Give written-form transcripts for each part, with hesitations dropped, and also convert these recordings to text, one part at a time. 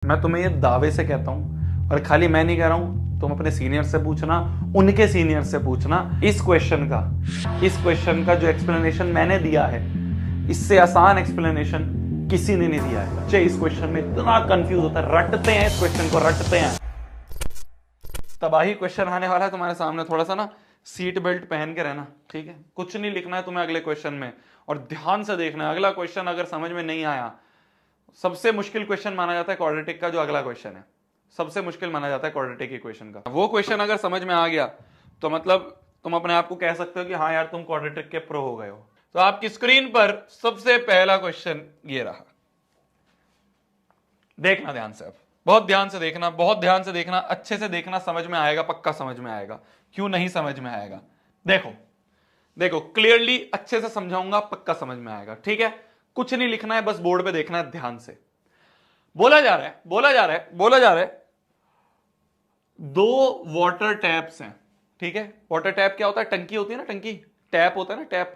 मैं तुम्हें ये दावे से कहता हूं, और खाली मैं नहीं कह रहा हूं, तुम अपने सीनियर से पूछना, उनके सीनियर से पूछना। इस क्वेश्चन का जो एक्सप्लेनेशन मैंने दिया है, इससे आसान एक्सप्लेनेशन किसी ने नहीं दिया है। बच्चे इस क्वेश्चन में इतना कंफ्यूज होता है, रटते हैं, इस क्वेश्चन को रटते हैं। तबाही क्वेश्चन आने वाला है तुम्हारे सामने, थोड़ा सा ना सीट बेल्ट पहन के रहना, ठीक है। कुछ नहीं लिखना है तुम्हें अगले क्वेश्चन में, और ध्यान से देखना है। अगला क्वेश्चन अगर समझ में नहीं आया, सबसे मुश्किल क्वेश्चन माना जाता है क्वाड्रेटिक का जो अगला क्वेश्चन है, सबसे मुश्किल माना जाता है क्वाड्रेटिक इक्वेशन का। वो क्वेश्चन अगर समझ में आ गया तो मतलब तुम अपने आप को कह सकते हो कि हाँ यार तुम क्वाड्रेटिक के प्रो हो गए हो। तो आपकी स्क्रीन पर सबसे पहला क्वेश्चन ये रहा, देखना ध्यान से। अब बहुत ध्यान से देखना, बहुत ध्यान से देखना, अच्छे से देखना, समझ में आएगा, पक्का समझ में आएगा। क्यों नहीं समझ में आएगा? देखो देखो, क्लियरली अच्छे से समझाऊंगा, पक्का समझ में आएगा, ठीक है। कुछ नहीं लिखना है, बस बोर्ड पे देखना है ध्यान से। बोला जा रहा है दो वाटर टैप्स हैं, ठीक है। वाटर टैप क्या होता है? टंकी होती है ना, टंकी। टैप होता है ना, टैप।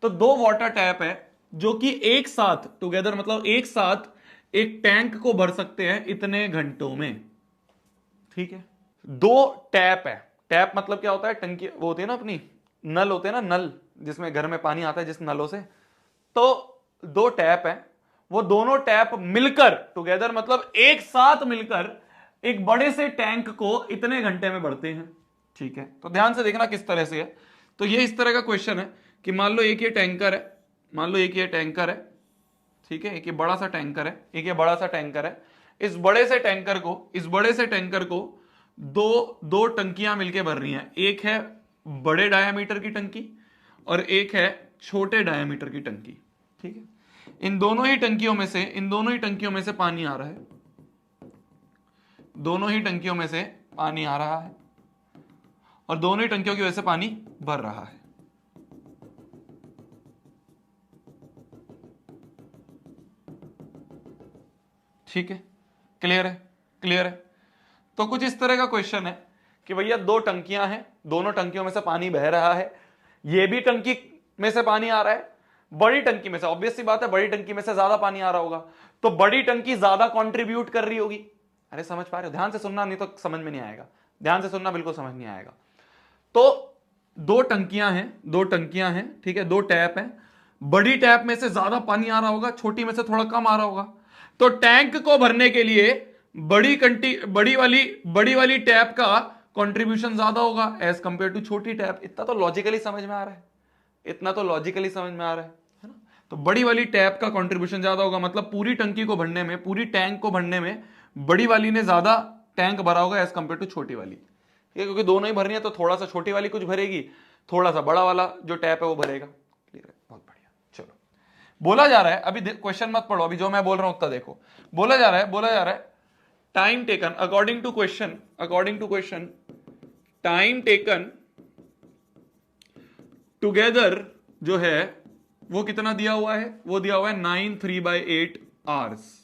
तो दो वाटर टैप है जो कि एक साथ टुगेदर, मतलब एक साथ एक टैंक को भर सकते हैं इतने घंटों में, ठीक है। दो टैप है। टैप मतलब क्या होता है? टंकी वो होती है ना अपनी, नल होते हैं ना, नल जिसमें घर में पानी आता है जिस नलों से। तो दो टैप है, वो दोनों टैप मिलकर टुगेदर, मतलब एक साथ मिलकर एक बड़े से टैंक को इतने घंटे में भरते हैं, ठीक है। तो ध्यान से देखना किस तरह से है। तो ये इस तरह का क्वेश्चन है कि मान लो एक ये टैंकर है, मान लो एक ये टैंकर है, ठीक है। एक ये बड़ा सा टैंकर है, एक ये बड़ा सा टैंकर है। इस बड़े से टैंकर को दो दो टंकियां मिलके भर रही हैं। एक है बड़े डायामीटर की टंकी और एक है छोटे डायामीटर की टंकी, ठीक है। इन दोनों ही टंकियों में से पानी आ रहा है, दोनों ही टंकियों में से पानी आ रहा है, और दोनों ही टंकियों की वजह से पानी भर रहा है। ठीक है, क्लियर है? क्लियर है। तो कुछ इस तरह का क्वेश्चन है कि भैया दो टंकियां हैं, दोनों टंकियों में से पानी बह रहा है, ये भी टंकी में से पानी आ रहा है, बड़ी टंकी में से, ऑब्वियस सी बात है बड़ी टंकी में से ज्यादा पानी आ रहा होगा, तो बड़ी टंकी ज्यादा कंट्रीब्यूट कर रही होगी। अरे समझ पा रहे हो? ध्यान से सुनना, नहीं तो समझ में नहीं आएगा। ध्यान से सुनना, बिल्कुल समझ नहीं आएगा। तो दो टंकियां हैं, ठीक है, दो टैप हैं। बड़ी टैप में से ज्यादा पानी आ रहा होगा, छोटी में से थोड़ा कम आ रहा होगा। तो टैंक को भरने के लिए बड़ी वाली टैप का कंट्रीब्यूशन ज्यादा होगा एज कंपेयर टू छोटी टैप। इतना तो लॉजिकली समझ में आ रहा है, है ना? तो बड़ी वाली टैप का कंट्रीब्यूशन ज्यादा होगा, मतलब पूरी टंकी को भरने में, पूरी टैंक को भरने में बड़ी वाली ने ज्यादा टैंक भरा होगा एज कंपेयर टू छोटी वाली, क्योंकि दोनों ही भरनी है। तो थोड़ा सा छोटी वाली कुछ भरेगी, थोड़ा सा बड़ा वाला जो टैप है वो भरेगा। क्लियर है? बहुत बढ़िया। चलो, बोला जा रहा है, अभी क्वेश्चन मत पढ़ो, अभी जो मैं बोल रहा हूं उतना देखो। बोला जा रहा है time taken according to question, time taken together जो है वो कितना दिया हुआ है? वो दिया हुआ है 9 3/8 आवर्स।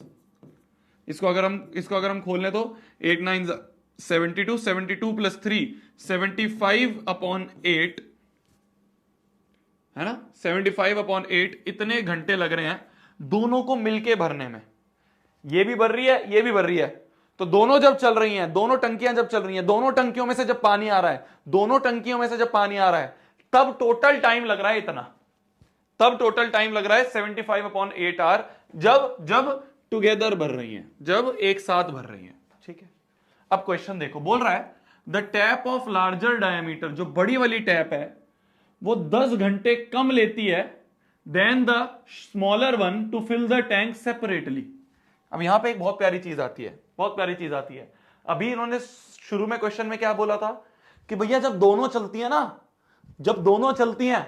इसको अगर हम खोल लें तो 8 9 72, 72 प्लस 3 75/8 है ना, 75/8 इतने घंटे लग रहे हैं दोनों को मिलके भरने में। ये भी भर रही है, ये भी भर रही है। तो दोनों जब चल रही हैं, दोनों टंकियां जब चल रही हैं, दोनों टंकियों में से जब पानी आ रहा है, तब टोटल टाइम लग रहा है इतना, तब टोटल टाइम लग रहा है 75/8 आवर, जब टुगेदर भर रही हैं, जब एक साथ भर रही हैं, ठीक है। अब क्वेश्चन देखो, बोल रहा है the tap of larger diameter, जो बड़ी वाली टैप है वो 10 घंटे कम लेती है then the smaller one to fill the tank separately. अब यहां पे एक बहुत प्यारी चीज आती है, अभी इन्होंने शुरू में क्वेश्चन में क्या बोला था कि भैया जब दोनों चलती हैं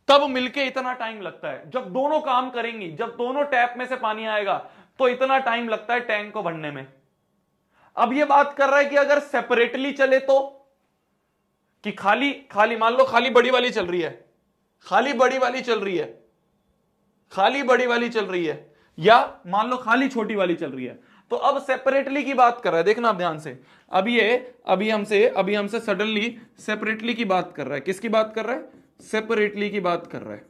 तब मिलके इतना टाइम लगता है, जब दोनों काम करेंगी, जब दोनों टैप में से पानी आएगा तो इतना टाइम लगता है टैंक को भरने में। अब ये बात कर रहा है कि अगर सेपरेटली चले तो, कि खाली मान लो खाली बड़ी वाली चल रही है, या मान लो खाली छोटी वाली चल रही है। तो अब सेपरेटली की बात कर रहा है, देखना आप ध्यान से। अभी हमसे सडनली सेपरेटली की बात कर रहा है। किसकी बात कर रहा है? सेपरेटली की बात कर रहा है।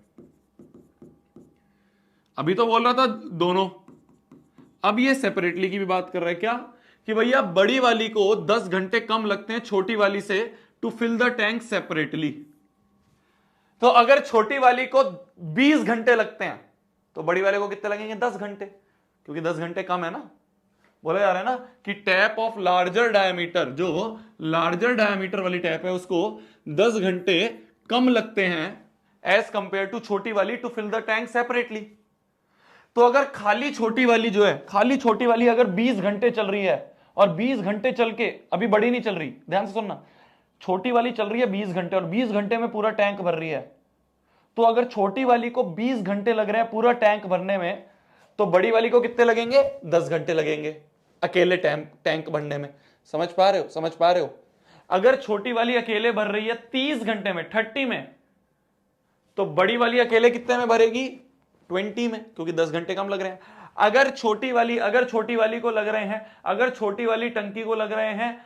अभी तो बोल रहा था दोनों, अब ये सेपरेटली की भी बात कर रहा है क्या, कि भैया बड़ी वाली को 10 घंटे कम लगते हैं छोटी वाली से to fill the tank separately. तो अगर छोटी वाली को 20 घंटे लगते हैं तो बड़ी वाले को कितने लगेंगे, 10 घंटे, क्योंकि 10 घंटे कम है ना। बोला जा रहा है ना कि टैप ऑफ लार्जर डायमीटर, जो लार्जर डायमीटर वाली टैप है उसको 10 घंटे कम लगते हैं एज कंपेयर टू छोटी वाली to fill the tank separately. तो अगर खाली छोटी वाली जो है, खाली छोटी वाली अगर 20 घंटे चल रही है और 20 घंटे चल के अभी बड़ी नहीं चल रही, ध्यान से सुनना, छोटी वाली चल रही है 20 घंटे और 20 घंटे में पूरा टैंक भर रही है, तो अगर छोटी वाली को 20 घंटे लग रहे हैं पूरा टैंक भरने में, तो बड़ी वाली को कितने लगेंगे, 10 घंटे लगेंगे अकेले टैंक भरने में। समझ पा रहे हो, समझ पा रहे हो। अगर छोटी वाली अकेले भर रही है 30 घंटे में, 30 में, तो बड़ी वाली अकेले कितने में भरेगी, 20 में, क्योंकि 10 घंटे कम लग रहे हैं। अगर छोटी वाली को लग रहे हैं, अगर छोटी वाली टंकी को लग रहे हैं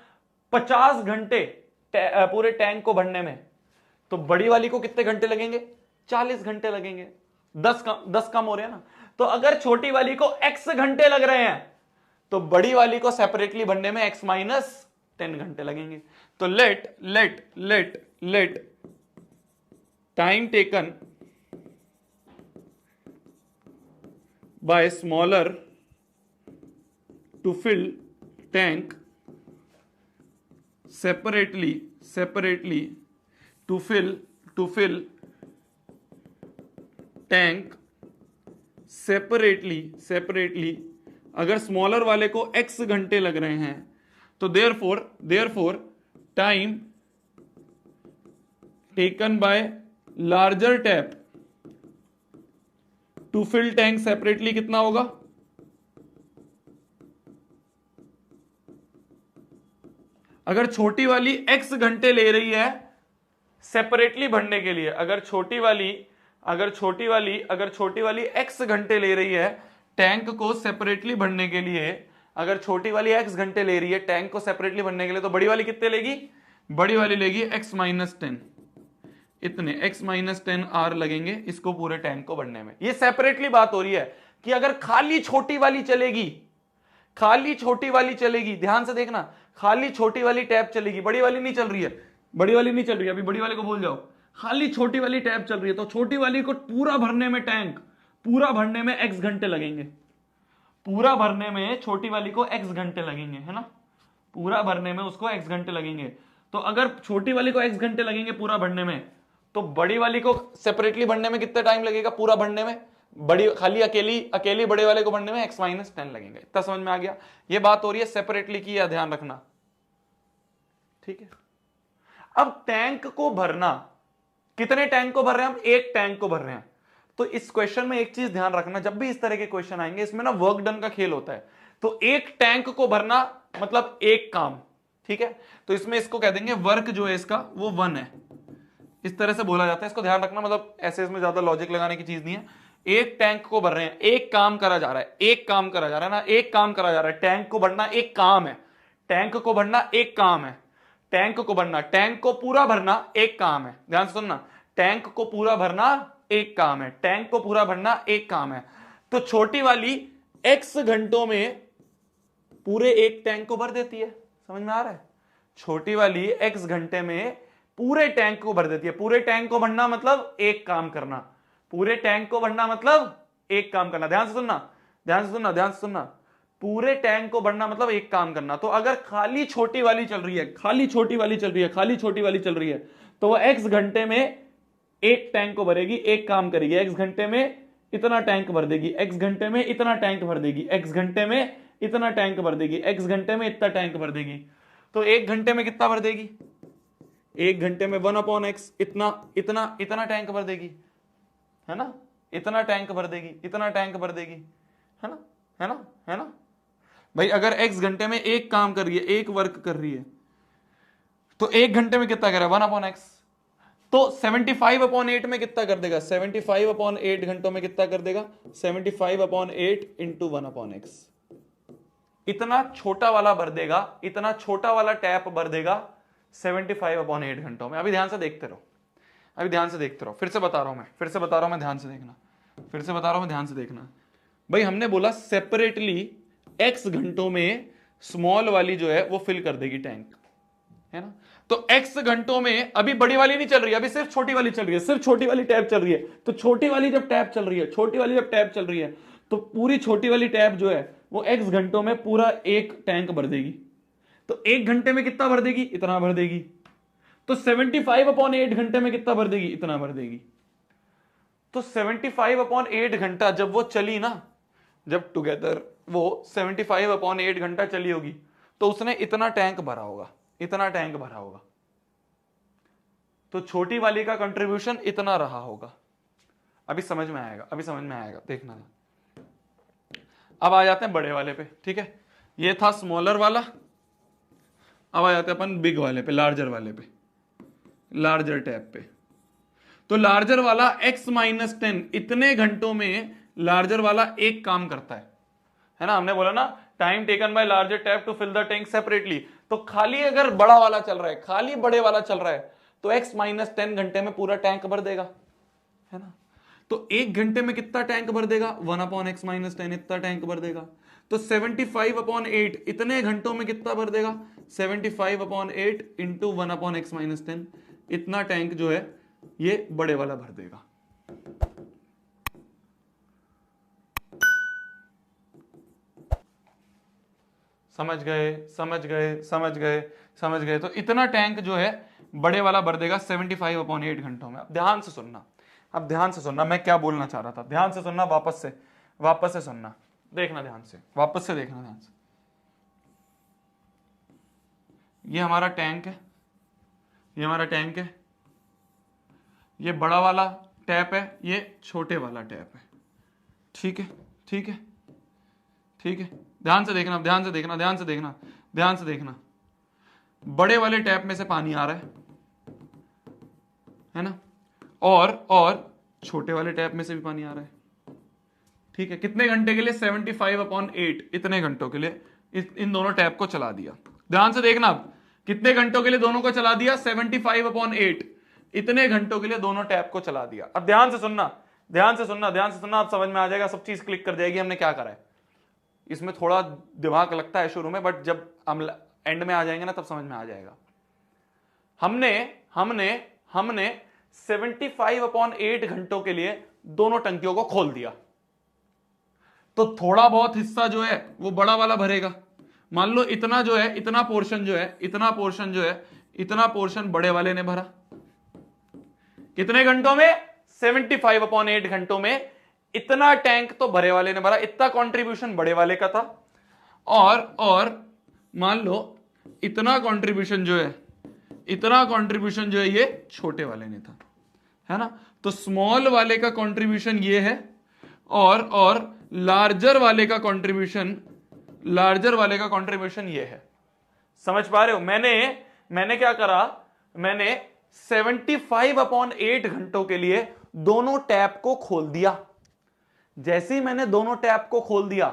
50 घंटे पूरे टैंक को भरने में, तो बड़ी वाली को कितने घंटे लगेंगे, 40 घंटे लगेंगे। 10 कम हो रहे हैं ना। तो अगर छोटी वाली को x घंटे लग रहे हैं तो बड़ी वाली को सेपरेटली भरने में x माइनस 10 घंटे लगेंगे। तो let time taken by smaller to fill tank separately to fill tank separately अगर स्मॉलर वाले को x घंटे लग रहे हैं तो therefore time taken by larger tap to fill tank separately कितना होगा, अगर छोटी वाली x घंटे ले रही है सेपरेटली भरने के लिए, अगर छोटी वाली x घंटे ले रही है टैंक को सेपरेटली भरने के लिए, अगर छोटी वाली x घंटे ले रही है टैंक को सेपरेटली भरने के लिए, तो बड़ी वाली कितने लेगी, बड़ी वाली लेगी x माइनस 10, इतने x माइनस 10 आर लगेंगे इसको पूरे टैंक को भरने में। ये सेपरेटली बात हो रही है कि अगर खाली छोटी वाली चलेगी, ध्यान से देखना, खाली छोटी वाली टैप चलेगी, बड़ी वाली नहीं चल रही है, अभी बड़ी वाली को भूल जाओ, खाली छोटी वाली टैप चल रही है, तो छोटी वाली को पूरा भरने में पूरा भरने में x घंटे लगेंगे, पूरा भरने में छोटी वाली को x घंटे लगेंगे, है ना, पूरा भरने में उसको x घंटे लगेंगे। तो अगर छोटी वाली को x घंटे लगेंगे पूरा भरने में, तो बड़ी वाली को सेपरेटली भरने में कितना टाइम लगेगा पूरा भरने में, बड़ी खाली अकेली बड़े वाले को भरने में x माइनस 10 लगेंगे। इतना समझ में आ गया। ये बात हो रही है सेपरेटली की, या ध्यान रखना, ठीक है। अब टैंक को भरना, कितने टैंक को भर रहे हैं हम, एक टैंक को भर रहे हैं। तो इस क्वेश्चन में एक चीज ध्यान रखना, जब भी इस तरह के क्वेश्चन आएंगे इसमें ना वर्क डन का खेल होता है। तो एक टैंक को भरना मतलब एक काम, ठीक है। तो इसमें इसको कह देंगे वर्क जो है इसका वो 1 है, इस तरह से बोला जाता है, इसको ध्यान रखना। मतलब ऐसे इसमें ज्यादा लॉजिक लगाने की चीज नहीं है। एक टैंक को भर रहे हैं, एक काम करा जा रहा है, एक काम करा जा रहा है ना, एक काम करा जा रहा है। टैंक को भरना एक काम है, टैंक को भरना एक काम है, टैंक को भरना, टैंक को पूरा भरना एक काम है। ध्यान से सुनना, टैंक को पूरा भरना एक काम है, टैंक को पूरा भरना एक काम है। तो छोटी वाली x घंटों में पूरे एक टैंक को भर देती है, समझ में आ रहा है। छोटी वाली x घंटे में पूरे टैंक को भर देती है। पूरे टैंक को भरना मतलब एक काम करना, पूरे टैंक को भरना मतलब एक काम करना। ध्यान से सुनना, ध्यान से सुनना, ध्यान से सुनना, पूरे टैंक को भरना मतलब एक काम करना। तो अगर खाली छोटी वाली चल रही है, खाली छोटी वाली चल रही है, खाली छोटी वाली चल रही है, तो वह x घंटे में एक टैंक को भरेगी, एक काम करेगी, x घंटे में इतना टैंक भर देगी, x घंटे में इतना टैंक भर देगी, x घंटे में इतना टैंक भर देगी, x घंटे में इतना टैंक भर देगी। तो एक घंटे में कितना भर देगी, एक घंटे में 1/x इतना टैंक भर देगी, है ना, इतना टैंक भर देगी, इतना टैंक भर देगी, है ना, है ना, है ना भाई। अगर x घंटे में एक काम कर रही है, एक वर्क कर रही है, तो एक घंटे में कितना कर रहा है, 1/x। तो 75/8 में कितना कर देगा, 75/8 घंटों में कितना कर देगा, 75/8 इंटू 1/x। इतना छोटा वाला भर देगा, इतना छोटा वाला टैप भर देगा 75/8 घंटों में। अभी ध्यान से देखते रहो, अभी ध्यान से देखते रहो, फिर से बता रहा हूं मैं, फिर से बता रहा हूं मैं, ध्यान से देखना, फिर से बता रहा हूं मैं, ध्यान से देखना। भाई हमने बोला सेपरेटली x घंटों में स्मॉल वाली जो है वो फिल कर देगी टैंक, है ना। तो x घंटों में अभी बड़ी वाली नहीं चल रही, अभी सिर्फ छोटी वाली चल रही है, सिर्फ छोटी वाली टैप चल रही है। तो छोटी वाली जब टैप चल रही है, छोटी वाली जब टैप चल रही है, तो पूरी छोटी वाली टैप जो है वो x घंटों में पूरा एक टैंक भर देगी। तो एक घंटे में कितना भर देगी? इतना भर देगी। तो 75/8 घंटे में कितना भर देगी? इतना भर देगी। तो 75/8 घंटा जब वो चली ना, जब टुगेदर वो 75/8 घंटा चली होगी, तो उसने इतना टैंक भरा होगा, इतना टैंक भरा होगा। तो छोटी वाली का कंट्रीब्यूशन इतना रहा होगा। अभी समझ में आएगा, अभी समझ में आएगा, देखना। अब आ जाते हैं बड़े वाले पे, ठीक है। ये था स्मॉलर वाला, अब आ जाते हैं अपन बिग वाले पे, लार्जर वाले पे, लार्जर टैप पे। तो लार्जर वाला x-10 इतने घंटों में लार्जर वाला एक काम करता है ना। हमने बोला ना time taken by larger tap to fill the tank separately. तो खाली अगर बड़ा वाला चल रहा है, खाली बड़े वाला चल रहा है, तो x-10 घंटे में पूरा टैंक भर देगा, है ना। तो एक घंटे में कितना टैंक भर देगा? 1/x-10 इतना टैंक भर देगा। तो 75/8 इतने घंटों में कितना भर देगा? 75/8 इंटू 1/x-10 इतना टैंक जो है ये बड़े वाला भर देगा। समझ गए, समझ गए, समझ गए, समझ गए। तो इतना टैंक जो है बड़े वाला भर देगा 75/8 घंटों में। अब ध्यान से सुनना, अब ध्यान से सुनना मैं क्या बोलना चाह रहा था, ध्यान से सुनना, वापस से सुनना, देखना ध्यान से, वापस से देखना ध्यान से। ये हमारा टैंक है, ये हमारा टैंक है, ये बड़ा वाला टैप है, ये छोटे वाला टैप है, ठीक है, ठीक है, ठीक है। ध्यान से देखना, ध्यान से देखना, ध्यान से देखना, ध्यान से देखना। बड़े वाले टैप में से पानी आ रहा है ना, और छोटे वाले टैप में से भी पानी आ रहा है, ठीक है। कितने घंटे के लिए? 75/8 इतने घंटों के लिए इन दोनों टैप को चला दिया। ध्यान से देखना, कितने घंटों के लिए दोनों को चला दिया? 75/8 इतने घंटों के लिए दोनों टैप को चला दिया। अब ध्यान से सुनना, ध्यान से सुनना, ध्यान से सुनना, आप समझ में आ जाएगा, सब चीज क्लिक कर जाएगी हमने क्या करा है। इसमें थोड़ा दिमाग लगता है शुरू में, बट जब हम एंड में आ जाएंगे ना तब समझ में आ जाएगा। हमने हमने हमने 75/8 घंटों के लिए दोनों टंकियों को खोल दिया। तो थोड़ा बहुत हिस्सा जो है वो बड़ा वाला भरेगा। मान लो इतना जो है, इतना पोर्शन जो है, इतना पोर्शन जो है, इतना पोर्शन बड़े वाले ने भरा। कितने घंटों में? 75/8 घंटों में इतना टैंक तो बड़े वाले ने भरा, इतना कंट्रीब्यूशन बड़े वाले का था। और मान लो इतना कंट्रीब्यूशन जो है, इतना कंट्रीब्यूशन जो है ये छोटे वाले ने था, है ना। तो स्मॉल वाले का कंट्रीब्यूशन ये है, और लार्जर वाले का कंट्रीब्यूशन, लार्जर वाले का कंट्रीब्यूशन ये है। समझ पा रहे हो? मैंने क्या करा, मैंने 75/8 घंटों के लिए दोनों टैप को खोल दिया। जैसे ही मैंने दोनों टैप को खोल दिया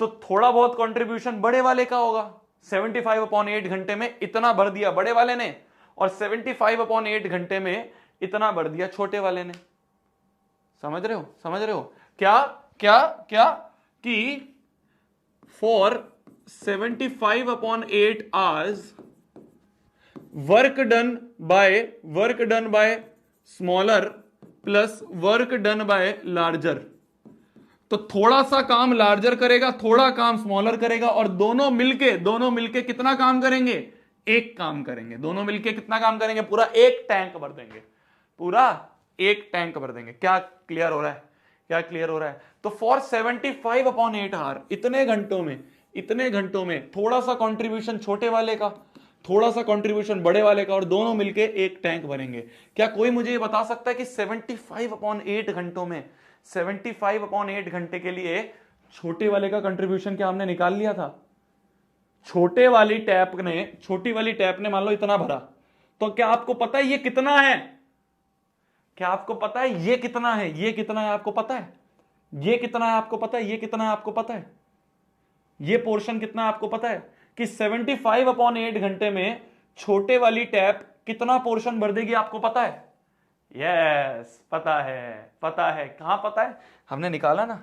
तो थोड़ा बहुत कंट्रीब्यूशन बड़े वाले का होगा। 75/8 घंटे में इतना भर दिया बड़े वाले ने, और 75/8 घंटे में इतना भर दिया छोटे वाले ने। समझ रहे हो? समझ रहे हो? क्या क्या क्या कि for 75/8 hours work done by small r plus work done by larger. तो थोड़ा सा काम लार्जर करेगा, थोड़ा काम स्मॉलर करेगा, और दोनों मिलके कितना काम करेंगे? एक काम करेंगे। दोनों मिलके कितना काम करेंगे? पूरा एक टैंक भर देंगे, पूरा एक टैंक भर देंगे। क्या क्लियर हो रहा है? क्या क्लियर हो रहा है? तो फॉर 75/8 आवर, इतने घंटों में थोड़ा सा कंट्रीब्यूशन छोटे वाले का, थोड़ा सा कंट्रीब्यूशन बड़े वाले का, और दोनों मिलके एक टैंक भरेंगे। क्या कोई मुझे ये बता सकता है कि 75/8 घंटों में, 75/8 घंटे के लिए छोटे वाले का कंट्रीब्यूशन क्या हमने निकाल लिया था? छोटी वाली टैप ने मान लो इतना भरा, तो क्या आपको पता है ये कितना है? क्या आपको पता है ये कितना है? ये कितना है आपको पता है? ये कितना है आपको पता है? ये कितना है आपको पता है? ये पोर्शन कितना है आपको पता है कि 75/8 घंटे में छोटे वाली टैप कितना पोर्शन भर देगी? आपको पता है? यस, पता है, पता है। कहां पता है? हमने निकाला ना।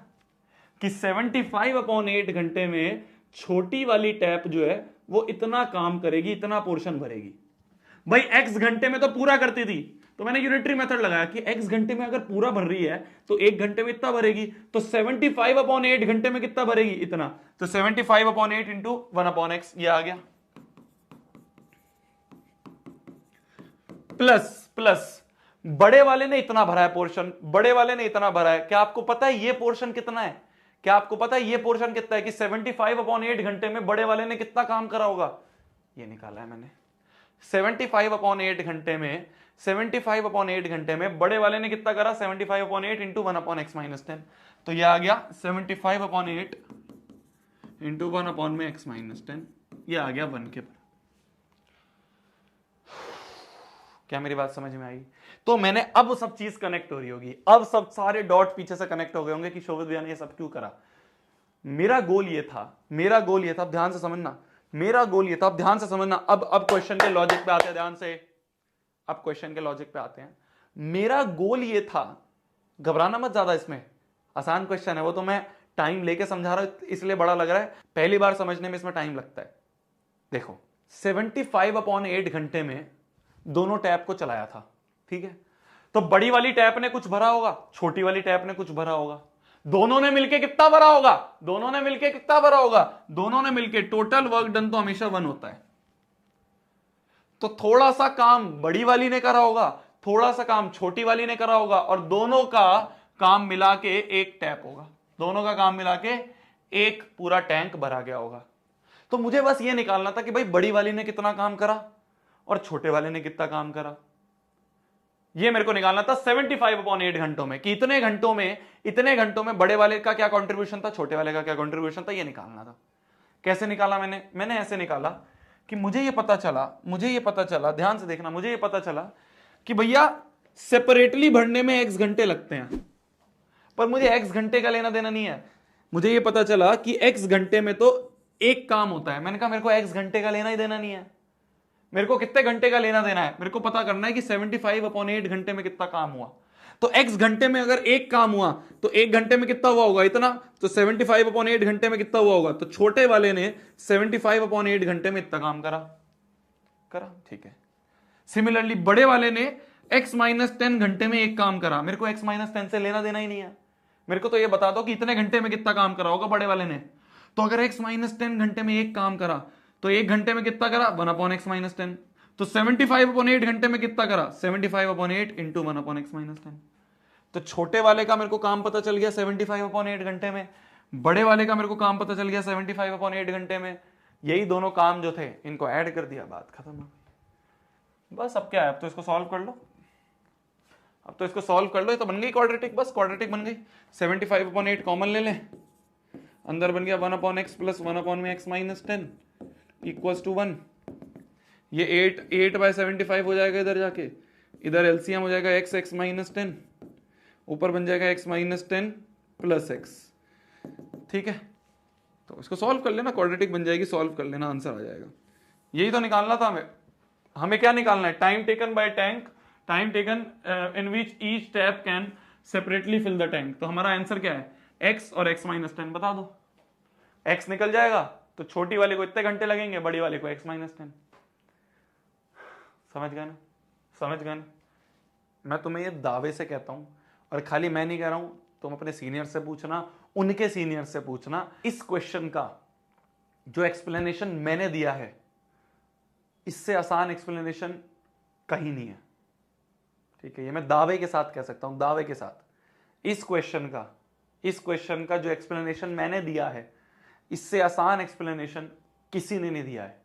कि 75/8 घंटे में छोटी वाली टैप जो है वो इतना काम करेगी, इतना पोर्शन भरेगी। भाई x घंटे में तो पूरा करती थी, तो मैंने यूनिटरी मेथड लगाया कि x घंटे में अगर पूरा भर रही है तो 1 घंटे में इतना भरेगी, तो 75/8 घंटे में कितना भरेगी, इतना। तो 75/8 इंटू 1/x ये आ गया, प्लस बड़े वाले ने इतना भरा है पोर्शन, बड़े वाले ने इतना भरा है। क्या आपको पता है ये पोर्शन कितना है? क्या आपको पता है ये पोर्शन कितना है कि 75/8 घंटे में बड़े वाले ने कितना काम करा होगा? ये निकाला है मैंने। 75/8 घंटे में 75/8 घंटे में बड़े वाले ने कितना करा? 75/8 इंटू 1/x माइनस 10। तो ये आ गया 75/8 इंटू 1/x माइनस 10, ये आ गया 1 के पर। क्या मेरी बात समझ में आई? तो मैंने अब सब चीज कनेक्ट हो रही होगी, अब सब सारे डॉट पीछे से कनेक्ट हो गए होंगे कि शोभित भैया ने ये सब क्यों करा। मेरा गोल ये था, ध्यान से समझना, मेरा गोल ये था, ध्यान से समझना। अब क्वेश्चन के लॉजिक पे आते हैं, ध्यान से, अब क्वेश्चन के लॉजिक पे आते हैं। मेरा गोल ये था, घबराना मत ज्यादा, इसमें आसान क्वेश्चन है, वो तो मैं टाइम लेके समझा रहा हूं इसलिए बड़ा लग रहा है, पहली बार समझने में इसमें टाइम लगता है। देखो 75/8 घंटे में दोनों टैप को चलाया था, ठीक है। तो बड़ी वाली टैप ने कुछ भरा होगा, छोटी वाली टैप ने कुछ भरा होगा, दोनों ने मिलके कितना भरा होगा? दोनों ने मिलके कितना भरा होगा? दोनों ने मिलके टोटल वर्क डन तो हमेशा 1 होता है। तो थोड़ा सा काम बड़ी वाली ने करा होगा, थोड़ा सा काम छोटी वाली ने करा होगा, और दोनों का काम मिला के एक टैप होगा, दोनों का काम मिला के एक पूरा टैंक भरा गया होगा। तो मुझे बस ये निकालना था कि भाई बड़ी वाली ने कितना काम करा और छोटे वाले ने कितना काम करा, ये मेरे को निकालना था 75/8 घंटों में, कि इतने घंटों में बड़े वाले का क्या कंट्रीब्यूशन था, छोटे वाले का क्या कंट्रीब्यूशन था, ये निकालना था। कैसे निकाला मैंने ऐसे निकाला कि मुझे ये पता चला, ध्यान से देखना, मुझे ये पता चला कि भैया सेपरेटली भरने में x घंटे लगते हैं, पर मुझे x घंटे का लेना देना नहीं है। मुझे ये पता चला कि x घंटे में तो एक काम होता है, मैंने कहा मेरे को x घंटे का लेना ही देना नहीं है, मेरे को कितने घंटे का लेना देना है, मेरे को पता करना है कि 75/8 घंटे में कितना काम हुआ। तो x घंटे में अगर एक काम हुआ तो 1 घंटे में कितना हुआ होगा, इतना। तो 75/8 घंटे में कितना हुआ होगा, तो छोटे वाले ने 75/8 घंटे में इतना काम करा, ठीक है। सिमिलरली बड़े वाले ने x-10 घंटे में एक काम करा, मेरे को x-10 से लेना देना ही नहीं है, मेरे को तो ये बता दो कि इतने घंटे में कितना काम करा होगा बड़े वाले ने। तो अगर x-10 घंटे में एक काम करा तो 1 घंटे में कितना करा, 1/x-10। तो 75/8 घंटे में कितना करा, 75/8 इंटू 1/x-10। तो छोटे वाले का मेरे को काम पता चल गया 75/8 घंटे में, बड़े वाले का मेरे को काम पता चल गया 75/8 घंटे में। यही दोनों काम जो थे इनको ऐड कर दिया, बात खत्म हो गई। बस अब क्या है, अब तो इसको सॉल्व कर लो, ये तो बन गई क्वाड्रेटिक, बस क्वाड्रेटिक बन गई। 75/8 कॉमन ले लें, अंदर बन गया 1/x plus 1/x-10 equals to 1। ये 8/75 हो जाएगा, इधर जाके इधर एलसीएम हो जाएगा x-10, ऊपर बन जाएगा x-10 प्लस x, ठीक है। तो इसको सॉल्व कर लेना, क्वाड्रेटिक बन जाएगी, सॉल्व कर लेना, आंसर आ जाएगा। यही तो निकालना था हमें क्या निकालना है, time taken by tank, time taken in which each tap can separately fill the tank. तो हमारा आंसर क्या है, x और x-10 बता दो। x निकल जाएगा तो छोटी वाले को इतने घंटे लगेंगे, बड़ी वाले को x-10। समझ गए ना? मैं तुम्हें ये दावे से कहता हूं, और खाली मैं नहीं कह रहा हूं, तुम अपने सीनियर से पूछना, उनके सीनियर से पूछना, इस क्वेश्चन का जो एक्सप्लेनेशन मैंने दिया है इससे आसान एक्सप्लेनेशन कहीं नहीं है, ठीक है। ये मैं दावे के साथ कह सकता हूं, दावे के साथ। इस क्वेश्चन का जो एक्सप्लेनेशन मैंने दिया है इससे आसान एक्सप्लेनेशन किसी ने नहीं दिया है।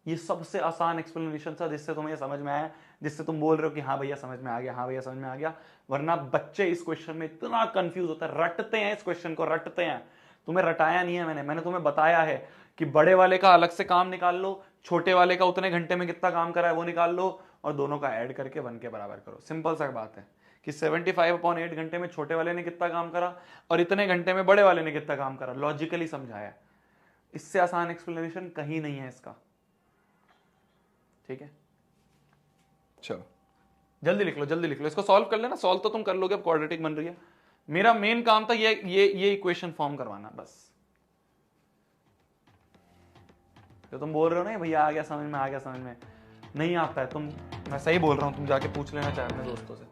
ये सबसे आसान एक्सप्लेनेशन था जिससे तुम्हें समझ में आया, जिससे तुम बोल रहे हो कि हाँ भैया समझ में आ गया, हाँ भैया समझ में आ गया। वरना बच्चे इस क्वेश्चन में इतना कंफ्यूज होता है, रटते हैं इस क्वेश्चन को, रटते हैं। तुम्हें रटाया नहीं है मैंने तुम्हें बताया है कि बड़े वाले का अलग से काम निकाल लो, छोटे वाले का उतने घंटे में कितना काम करा है वो निकाल लो, और दोनों का ऐड करके 1 के बराबर करो। सिंपल सा बात है कि 75/8 घंटे में छोटे वाले ने कितना काम करा और इतने घंटे में बड़े वाले ने कितना काम करा, लॉजिकली समझाया। इससे आसान एक्सप्लेनेशन कहीं नहीं है इसका, ठीक है। चलो जल्दी लिख लो, इसको सॉल्व कर लेना। सॉल्व तो तुम कर लोगे, अब क्वाड्रेटिक बन रही है, मेरा मेन काम था ये इक्वेशन फॉर्म करवाना बस। तो तुम बोल रहे हो ना भैया आ गया समझ में, आ गया समझ में, नहीं आता है तुम, मैं सही बोल रहा हूं, तुम जाके पूछ लेना चाहे अपने दोस्तों से।